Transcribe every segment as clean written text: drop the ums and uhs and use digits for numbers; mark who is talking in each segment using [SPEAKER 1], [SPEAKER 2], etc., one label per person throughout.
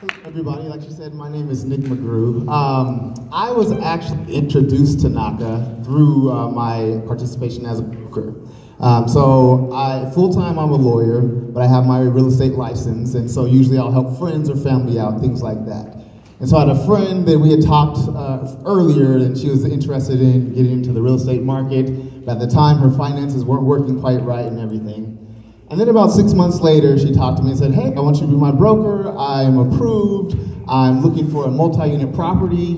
[SPEAKER 1] Hello, everybody. Like you said, my name is Nick McGrew. I was actually introduced to NACA through my participation as a broker. Full-time, I'm a lawyer, but I have my real estate license, and so usually I'll help friends or family out, things like that. And so I had a friend that we had talked earlier, and she was interested in getting into the real estate market. But at the time, her finances weren't working quite right and everything. And then about 6 months later, she talked to me and said, hey, I want you to be my broker. I'm approved. I'm looking for a multi-unit property.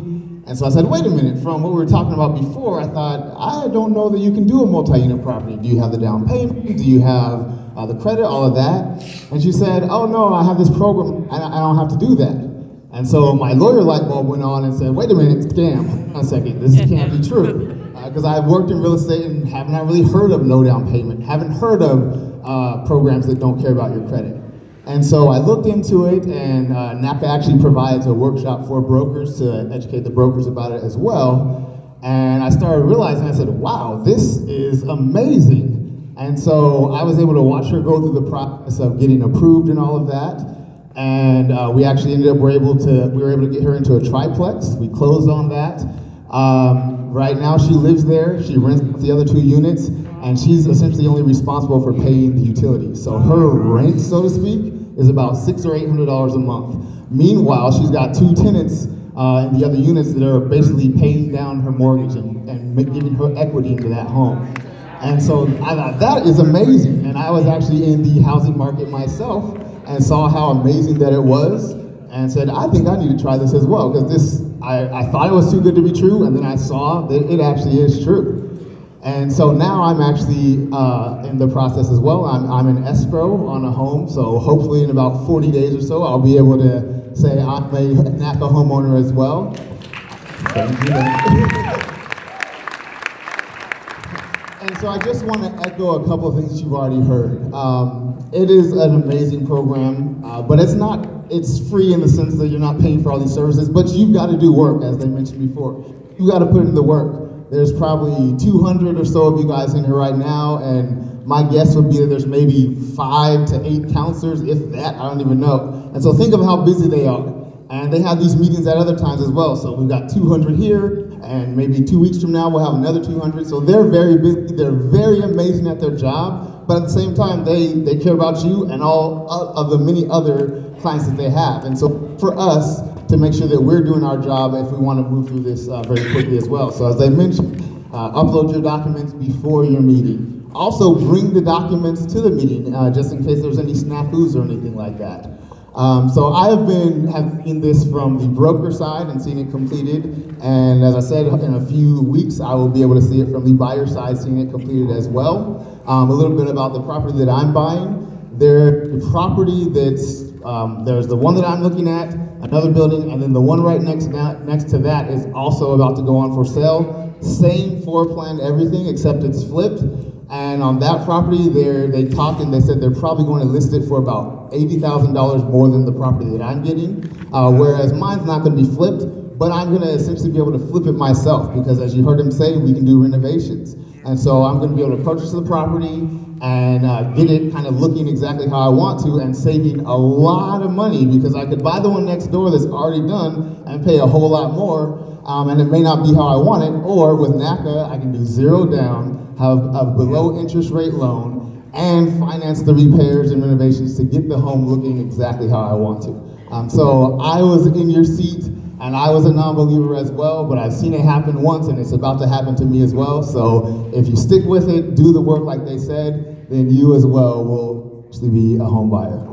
[SPEAKER 1] And so I said, wait a minute, from what we were talking about before, I thought, I don't know that you can do a multi-unit property. Do you have the down payment? Do you have the credit, all of that? And she said, oh no, I have this program, and I don't have to do that. And so my lawyer light bulb went on and said, wait a minute, scam, hold on a second, this can't be true. Because I've worked in real estate and have not really heard of no down payment, haven't heard of programs that don't care about your credit. And so I looked into it, and NACA actually provides a workshop for brokers to educate the brokers about it as well. And I started realizing, I said, wow, this is amazing. And so I was able to watch her go through the process of getting approved and all of that. And we actually ended up, we were able to get her into a triplex. We closed on that. Right now she lives there, she rents the other 2 units, and she's essentially only responsible for paying the utilities. So her rent, so to speak, is about $600 or $800 a month. Meanwhile, she's got 2 tenants in the other units that are basically paying down her mortgage and giving her equity into that home. And so I thought that is amazing. And I was actually in the housing market myself and saw how amazing that it was, and said, I think I need to try this as well, because I thought it was too good to be true, and then I saw that it actually is true. And so now I'm actually in the process as well. I'm in escrow on a home, so hopefully in about 40 days or so, I'll be able to say I'm a NACA homeowner as well. Thank you. And so I just want to echo a couple of things you've already heard. It is an amazing program, but it's free in the sense that you're not paying for all these services, but you've got to do work, as they mentioned before. You've got to put in the work. There's probably 200 or so of you guys in here right now, and my guess would be that there's maybe 5 to 8 counselors, if that, I don't even know. And so think of how busy they are. And they have these meetings at other times as well. So we've got 200 here, and maybe 2 weeks from now we'll have another 200. So they're very busy, they're very amazing at their job, but at the same time they care about you and all of the many other clients that they have. And so for us to make sure that we're doing our job if we want to move through this very quickly as well. So as I mentioned, upload your documents before your meeting. Also bring the documents to the meeting just in case there's any snafus or anything like that. So I have seen this from the broker side and seen it completed, and as I said, in a few weeks I will be able to see it from the buyer side, seeing it completed as well. A little bit about the property that I'm buying. The property that's there's the one that I'm looking at, another building, and then the one right next to that is also about to go on for sale. Same floor plan, everything, except it's flipped. And on that property, they talked and they said they're probably going to list it for about $80,000 more than the property that I'm getting. Whereas mine's not going to be flipped, but I'm going to essentially be able to flip it myself, because as you heard him say, we can do renovations. And so I'm going to be able to purchase the property and get it kind of looking exactly how I want to, and saving a lot of money, because I could buy the one next door that's already done and pay a whole lot more, and it may not be how I want it. Or with NACA, I can do 0 down, have a below interest rate loan, and finance the repairs and renovations to get the home looking exactly how I want to. So I was in your seat, and I was a non-believer as well, but I've seen it happen once, and it's about to happen to me as well. So if you stick with it, do the work like they said, then you as well will actually be a home buyer.